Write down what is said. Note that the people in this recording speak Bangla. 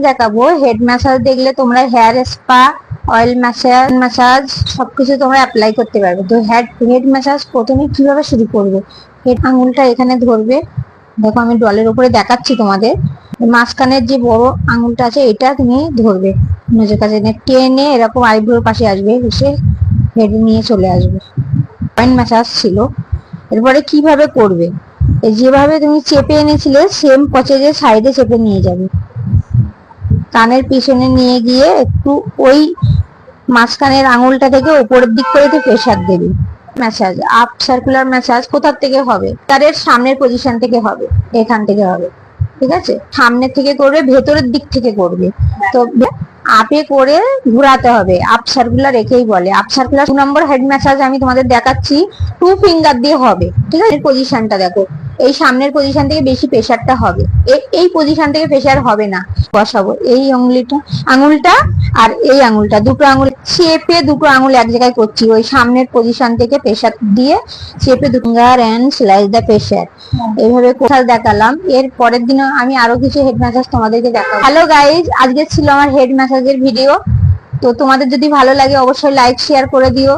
দেখাবো। হেড ম্যাসাজ দেখলে তোমরা হেয়ার স্পা, অয়েল ম্যাসাজ সবকিছু তোমরা অ্যাপ্লাই করতে পারবে। তো হেড ম্যাসাজ প্রথমে কিভাবে শুরু করবে, হেড আঙুলটা এখানে ধরবে। দেখো আমি ডলের উপরে দেখাচ্ছি তোমাদের। মাঝখানের যে বড় আঙুলটা আছে এটা তুমি ধরবে, নিজের কাছে টেনে এরকম আইব্রোর পাশে আসবে, এসে হেড নিয়ে চলে আসবে। পয়েন্ট ম্যাসাজ ছিল। এরপরে কিভাবে করবে, যেভাবে তুমি চেপে এনেছিলে সেম প্রসেসে সাইডে চেপে নিয়ে যাবে, কানের পিছনে নিয়ে গিয়ে একটু ওই মাঝখানের আঙুলটা থেকে উপরের দিক করে একটু প্রেসার দেবে। ম্যাসাজ আপ সার্কুলার ম্যাসাজ কোথার থেকে হবে, তার সামনের পজিশন থেকে হবে, এখান থেকে হবে। ঠিক আছে, সামনের থেকে করবে, ভেতরের দিক থেকে করবে। তো আপে করে ঘোরাতে হবে, আপ সার্কুলার একেই বলে। আপ সার্কুলার 2 নম্বর হেড ম্যাসাজ আমি তোমাদের দেখাচ্ছি, 2 ফিঙ্গার দিয়ে হবে। ঠিক আছে, পজিশনটা দেখো, এই সামনের পজিশন থেকে বেশি প্রেসারটা হবে, এই পজিশন থেকে প্রেসার হবে না। বসাবো এই আঙুলটা আর এই আঙুলটা, দুটো আঙুল চেপে, দুটো আঙুল এক জায়গায় করছি, ওই সামনের পজিশন থেকে প্রেসার দিয়ে চেপে finger and slice the pressure. এইভাবে কোথাও দেখালাম। এর পরের দিনও আমি আরো কিছু হেড ম্যাসাজ তোমাদেরকে দেখাবো। হ্যালো গাইজ, আজকে ছিল আমার হেড ম্যাসাজের ভিডিও। তো তোমাদের যদি ভালো লাগে অবশ্যই লাইক শেয়ার করে দিও।